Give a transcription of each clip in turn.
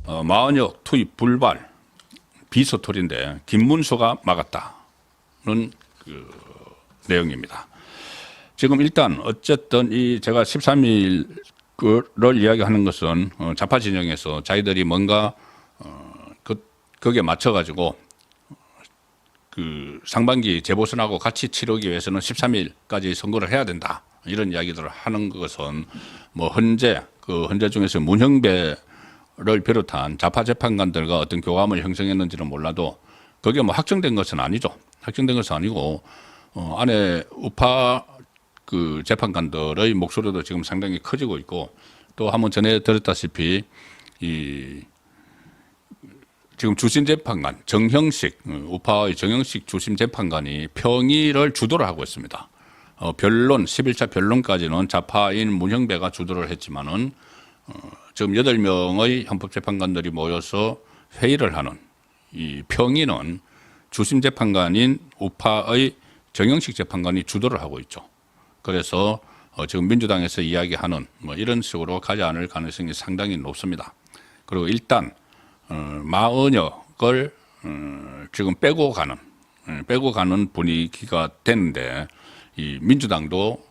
마은혁 투입 불발 비서톨인데 김문수가 막았다는 그 내용입니다. 지금 일단 어쨌든 이 제가 13일을 이야기하는 것은 좌파 진영에서 자기들이 뭔가 거기에 맞춰 가지고 그 상반기 재보선하고 같이 치르기 위해서는 13일까지 선거를 해야 된다 이런 이야기들을 하는 것은 뭐 헌재 중에서 문형배를 비롯한 좌파 재판관들과 어떤 교감을 형성했는지는 몰라도 그게 뭐 확정된 것은 아니죠. 확정된 것은 아니고 안에 우파 그 재판관들의 목소리도 지금 상당히 커지고 있고 또 한번 전에 들었다시피 이 지금 주심 재판관 정형식 우파의 정형식 주심 재판관이 평의를 주도를 하고 있습니다. 변론 11차 변론까지는 좌파인 문형배가 주도를 했지만은 지금 8명의 헌법재판관들이 모여서 회의를 하는 이 평의는 주심 재판관인 우파의 정형식 재판관이 주도를 하고 있죠. 그래서 지금 민주당에서 이야기하는 뭐 이런 식으로 가지 않을 가능성이 상당히 높습니다. 그리고 일단 마은혁을 지금 빼고 가는 분위기가 되는데 이 민주당도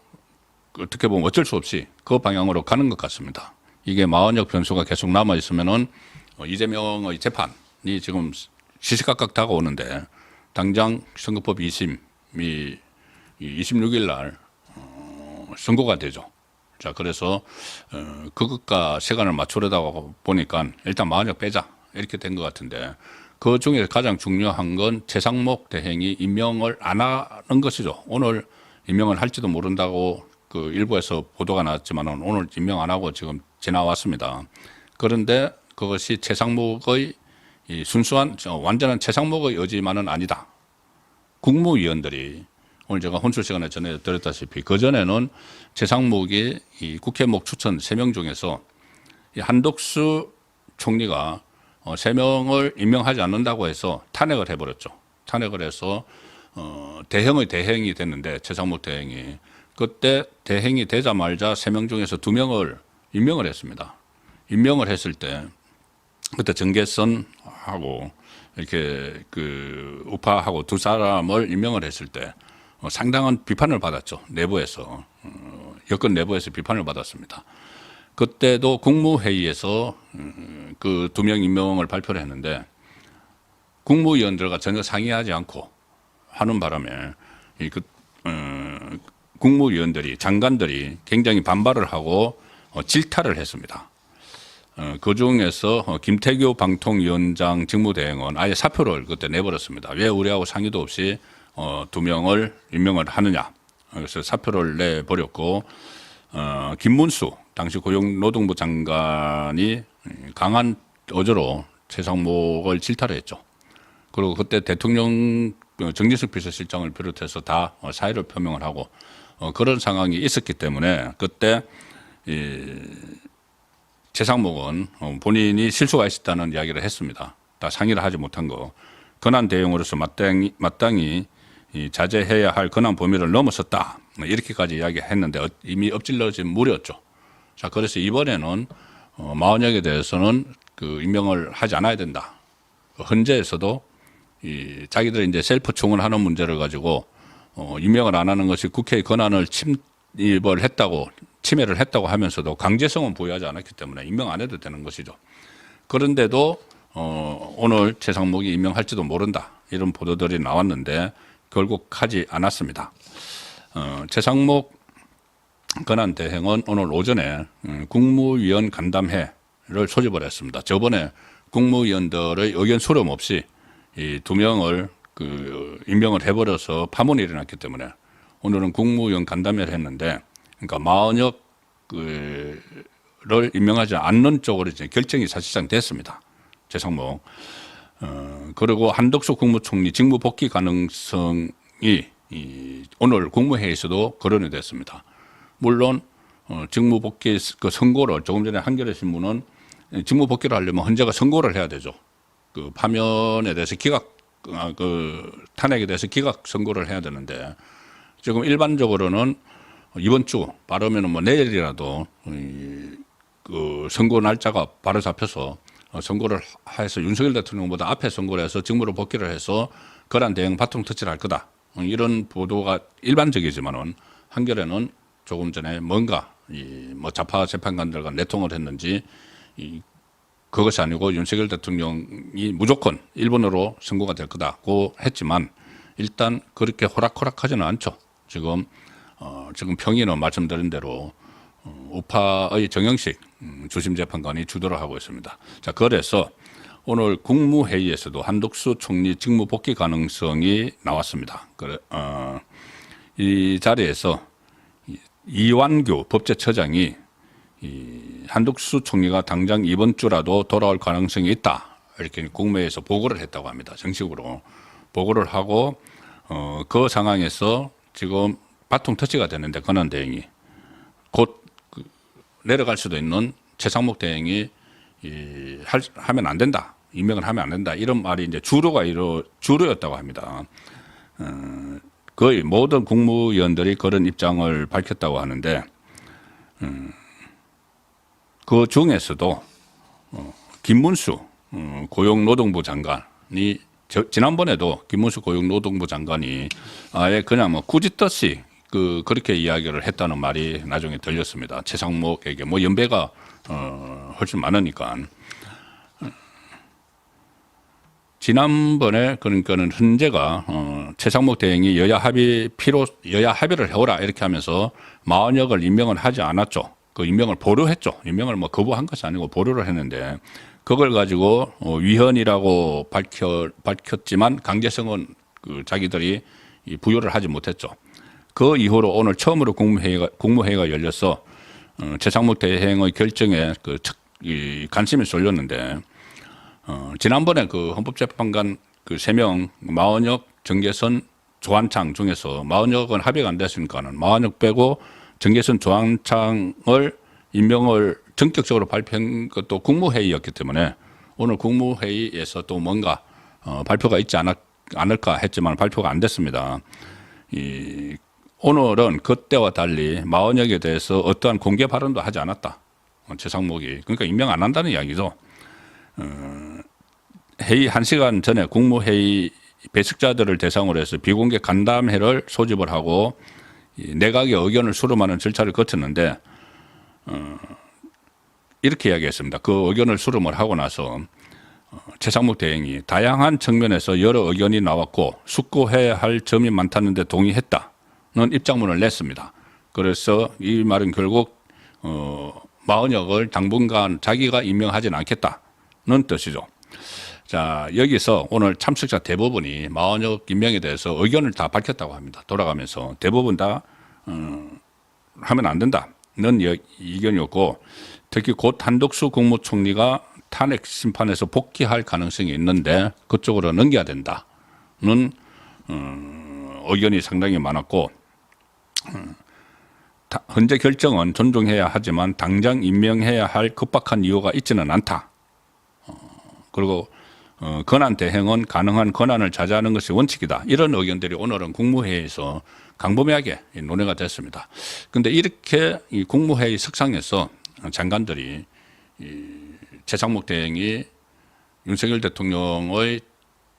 어떻게 보면 어쩔 수 없이 그 방향으로 가는 것 같습니다. 이게 마은혁 변수가 계속 남아 있으면은 이재명의 재판이 지금 시시각각 다가오는데 당장 선거법 2심이 26일 날 선고가 되죠. 자, 그래서 그것과 시간을 맞추려다 보니까 일단 마은혁 빼자 이렇게 된 것 같은데 그 중에 가장 중요한 건 최상목 대행이 임명을 안 하는 것이죠. 오늘 임명을 할지도 모른다고 그 일부에서 보도가 나왔지만 오늘 임명 안 하고 지금 지나왔습니다. 그런데 그것이 최상목의 이 순수한 완전한 최상목의 의지만은 아니다. 국무위원들이 오늘 제가 혼술 시간에 전에 들었다시피 그전에는 최상목이 이 국회목 추천 3명 중에서 이 한덕수 총리가 3명을 임명하지 않는다고 해서 탄핵을 해버렸죠. 탄핵을 해서 대형의 대행이 됐는데 최상목 대행이 그때 대행이 되자마자 3명 중에서 2명을 임명을 했습니다. 임명을 했을 때 그때 정계선하고 이렇게 그 우파하고 두 사람을 임명을 했을 때 상당한 비판을 받았죠. 내부에서 여권 내부에서 비판을 받았습니다. 그때도 국무회의에서 그 2명 임명을 발표를 했는데 국무위원들과 전혀 상의하지 않고 하는 바람에 국무위원들이 장관들이 굉장히 반발을 하고 질타를 했습니다. 그 중에서 김태규 방통위원장 직무대행은 아예 사표를 그때 내버렸습니다. 왜 우리하고 상의도 없이 2명을 임명을 하느냐. 그래서 사표를 내버렸고 김문수 당시 고용노동부 장관이 강한 어조로 최상목을 질타를 했죠. 그리고 그때 대통령 정진석 비서실장을 비롯해서 다 사의를 표명을 하고 그런 상황이 있었기 때문에 그때 최상목은 본인이 실수가 있었다는 이야기를 했습니다. 다 상의를 하지 못한 거. 권한 대응으로서 마땅히 자제해야 할 권한 범위를 넘어섰다. 이렇게까지 이야기했는데 이미 엎질러진 물이었죠. 자, 그래서 이번에는 마은혁에 대해서는 그 임명을 하지 않아야 된다. 헌재에서도 자기들이 이제 셀프 총원하는 문제를 가지고 임명을 안 하는 것이 국회의 권한을 침해를 했다고 하면서도 강제성은 부여하지 않았기 때문에 임명 안 해도 되는 것이죠. 그런데도 오늘 최상목이 임명할지도 모른다 이런 보도들이 나왔는데 결국 하지 않았습니다. 최상목 권한대행은 오늘 오전에 국무위원 간담회를 소집을 했습니다. 저번에 국무위원들의 의견 수렴 없이 이 2명을 임명을 해버려서 파문이 일어났기 때문에 오늘은 국무위원 간담회를 했는데 그러니까 마은혁을 임명하지 않는 쪽으로 이제 결정이 사실상 됐습니다. 최상목. 그리고 한덕수 국무총리 직무 복귀 가능성이 오늘 국무회의에서도 거론이 됐습니다. 물론 직무 복귀 그 선고를 조금 전에 한겨레 신문은 직무 복귀를 하려면 헌재가 선고를 해야 되죠. 그 파면에 대해서 탄핵에 대해서 기각 선고를 해야 되는데 지금 일반적으로는 이번 주 빠르면 뭐 내일이라도 그 선고 날짜가 바로 잡혀서 선고를 해서 윤석열 대통령보다 앞에 선고를 해서 직무로 복귀를 해서 거란 대응 바통 터치를 할 거다. 이런 보도가 일반적이지만은 한겨레는 조금 전에 뭔가 뭐 좌파 재판관들과 내통을 했는지 그것이 아니고 윤석열 대통령이 무조건 일본으로 선고가 될 거다고 했지만 일단 그렇게 호락호락하지는 않죠. 지금 평의는 말씀드린 대로 우파의 정영식 주심재판관이 주도를 하고 있습니다. 자, 그래서 오늘 국무회의에서도 한덕수 총리 직무 복귀 가능성이 나왔습니다. 이 자리에서 이완규 법제처장이 한덕수 총리가 당장 이번 주라도 돌아올 가능성이 있다. 이렇게 국무회의에서 보고를 했다고 합니다. 정식으로 보고를 하고 그 상황에서 지금 바통 터치가 되는데 권한 대행이 곧 내려갈 수도 있는 최상목 대행이 하면 안 된다. 임명을 하면 안 된다. 이런 말이 이제 주로였다고 합니다. 거의 모든 국무위원들이 그런 입장을 밝혔다고 하는데 그 중에서도 김문수 고용노동부 장관이 지난번에도 김문수 고용노동부 장관이 아예 그냥 뭐 꾸짖듯이 그렇게 이야기를 했다는 말이 나중에 들렸습니다. 최상목에게 뭐 연배가 훨씬 많으니까. 지난번에 그러니까는 헌재가 최상목 대행이 여야 합의를 해오라 이렇게 하면서 마은혁을 임명을 하지 않았죠. 그 임명을 보류했죠. 임명을 뭐 거부한 것이 아니고 보류를 했는데 그걸 가지고 위헌이라고 밝혔지만 강제성은 자기들이 부여를 하지 못했죠. 그 이후로 오늘 처음으로 국무회의가 열려서 최상목 대행의 결정에 관심이 쏠렸는데 지난번에 그 헌법재판관 그 3명 마은혁, 정계선, 조한창 중에서 마은혁은 합의가 안 됐으니까는 마은혁 빼고 정계선, 조한창을 임명을 전격적으로 발표한 것도 국무회의였기 때문에 오늘 국무회의에서 또 뭔가 발표가 있지 않을까 했지만 발표가 안 됐습니다. 오늘은 그때와 달리 마은혁에 대해서 어떠한 공개 발언도 하지 않았다. 최상목이. 그러니까 임명 안 한다는 이야기죠. 회의 1시간 전에 국무회의 배석자들을 대상으로 해서 비공개 간담회를 소집을 하고 내각의 의견을 수렴하는 절차를 거쳤는데 이렇게 이야기했습니다. 그 의견을 수렴을 하고 나서 최상목 대행이 다양한 측면에서 여러 의견이 나왔고 숙고해야 할 점이 많다는데 동의했다는 입장문을 냈습니다. 그래서 이 말은 결국 마은혁을 당분간 자기가 임명하지는 않겠다는 뜻이죠. 자, 여기서 오늘 참석자 대부분이 마은혁 임명에 대해서 의견을 다 밝혔다고 합니다. 돌아가면서 대부분 다 하면 안 된다는 의견이었고 특히 곧 한덕수 국무총리가 탄핵 심판에서 복귀할 가능성이 있는데 그쪽으로 넘겨야 된다는 의견이 상당히 많았고 현재 결정은 존중해야 하지만 당장 임명해야 할 급박한 이유가 있지는 않다. 그리고 권한 대행은 가능한 권한을 자제하는 것이 원칙이다. 이런 의견들이 오늘은 국무회의에서 강범위하게 논의가 됐습니다. 그런데 이렇게 이 국무회의 석상에서 장관들이 최상목 대행이 윤석열 대통령의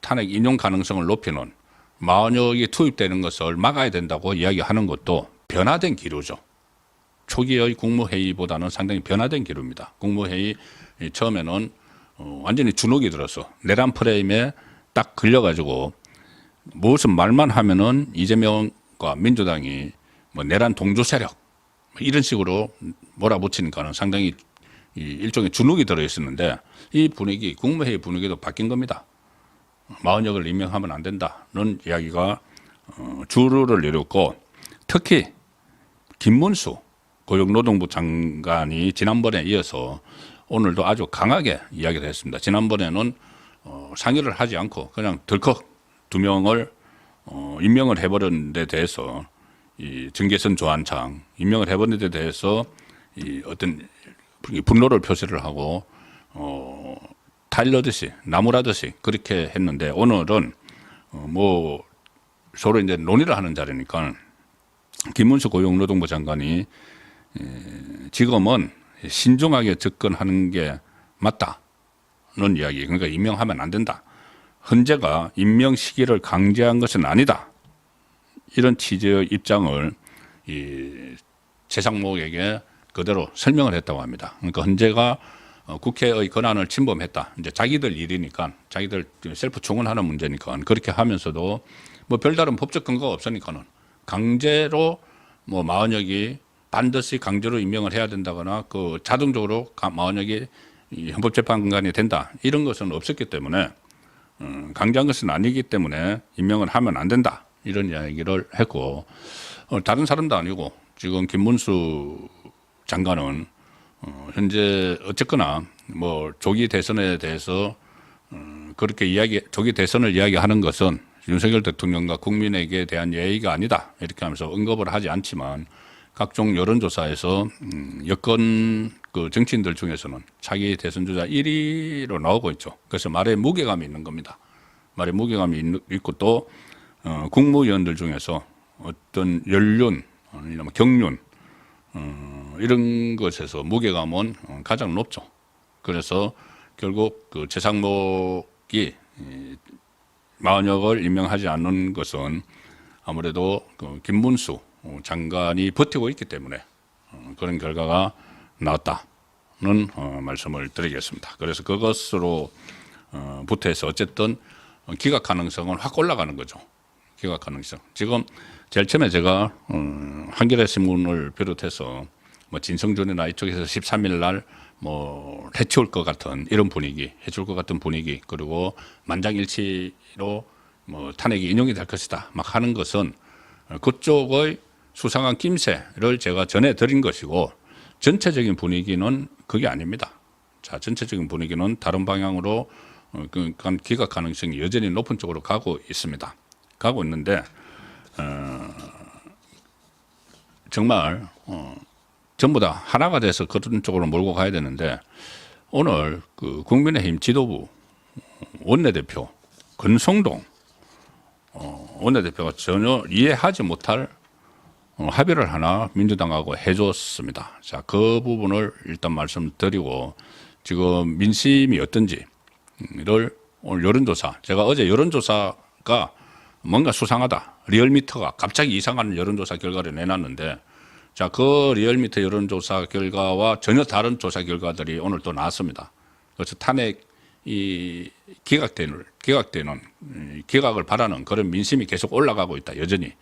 탄핵 인용 가능성을 높이는 마은혁이 투입되는 것을 막아야 된다고 이야기하는 것도 변화된 기류죠. 초기의 국무회의보다는 상당히 변화된 기류입니다. 국무회의 처음에는 완전히 주눅이 들어서 내란 프레임에 딱 걸려가지고 무슨 말만 하면은 이재명과 민주당이 뭐 내란 동조 세력 이런 식으로 몰아붙이니까는 상당히 일종의 주눅이 들어 있었는데 이 분위기, 국무회의 분위기도 바뀐 겁니다. 마은혁을 임명하면 안 된다는 이야기가 주류를 이뤘고 특히 김문수 고용노동부 장관이 지난번에 이어서 오늘도 아주 강하게 이야기를 했습니다. 지난번에는 상의를 하지 않고 그냥 덜컥 2명을 임명을 해버린 데 대해서 이 정계선 조한창 임명을 해버린 데 대해서 이 어떤 분노를 표시를 하고 타일러듯이 나무라듯이 그렇게 했는데 오늘은 뭐 서로 이제 논의를 하는 자리니까 김문수 고용노동부 장관이 지금은 신중하게 접근하는 게 맞다. 이야기. 그러니까 임명하면 안 된다. 헌재가 임명 시기를 강제한 것은 아니다. 이런 취지의 입장을 이 최상목에게 그대로 설명을 했다고 합니다. 그러니까 헌재가 국회의 권한을 침범했다. 이제 자기들 일이니까, 자기들 셀프 충원하는 문제니까 그렇게 하면서도 뭐 별다른 법적 근거가 없으니까는 강제로 뭐 마흔역이 반드시 강제로 임명을 해야 된다거나 그 자동적으로 마흔역이 헌법재판관이 된다 이런 것은 없었기 때문에 강제한 것은 아니기 때문에 임명을 하면 안 된다 이런 이야기를 했고 다른 사람도 아니고 지금 김문수 장관은 현재 어쨌거나 뭐 조기 대선에 대해서 그렇게 조기 대선을 이야기하는 것은 윤석열 대통령과 국민에게 대한 예의가 아니다 이렇게 하면서 언급을 하지 않지만 각종 여론조사에서 여권 그 정치인들 중에서는 차기 대선 주자 1위로 나오고 있죠. 그래서 말에 무게감이 있는 겁니다. 말에 무게감이 있고 또 국무위원들 중에서 어떤 연륜, 아니면 경륜 이런 것에서 무게감은 가장 높죠. 그래서 결국 그 최상목이 마흔역을 임명하지 않는 것은 아무래도 그 김문수 장관이 버티고 있기 때문에 그런 결과가 나왔다는 말씀을 드리겠습니다. 그래서 그것으로 부터해서 어쨌든 기각 가능성은 확 올라가는 거죠. 기각 가능성. 지금 제일 처음에 제가 한겨레 신문을 비롯해서 뭐 진성준이나 이쪽에서 13일 날 뭐 해치울 것 같은 이런 분위기, 해줄 것 같은 분위기, 그리고 만장일치로 뭐 탄핵이 인용이 될 것이다 막 하는 것은 그쪽의 수상한 낌새를 제가 전해드린 것이고 전체적인 분위기는 그게 아닙니다. 자, 전체적인 분위기는 다른 방향으로 그러니까 기각 가능성이 여전히 높은 쪽으로 가고 있습니다. 가고 있는데 정말 전부 다 하나가 돼서 그런 쪽으로 몰고 가야 되는데 오늘 그 국민의힘 지도부 원내대표 권성동 원내대표가 전혀 이해하지 못할 합의를 하나 민주당하고 해줬습니다. 자, 그 부분을 일단 말씀드리고 지금 민심이 어떤지를 오늘 여론조사, 제가 어제 여론조사가 뭔가 수상하다. 리얼미터가 갑자기 이상한 여론조사 결과를 내놨는데 자, 그 리얼미터 여론조사 결과와 전혀 다른 조사 결과들이 오늘 또 나왔습니다. 그래서 탄핵이 기각을 바라는 그런 민심이 계속 올라가고 있다. 여전히.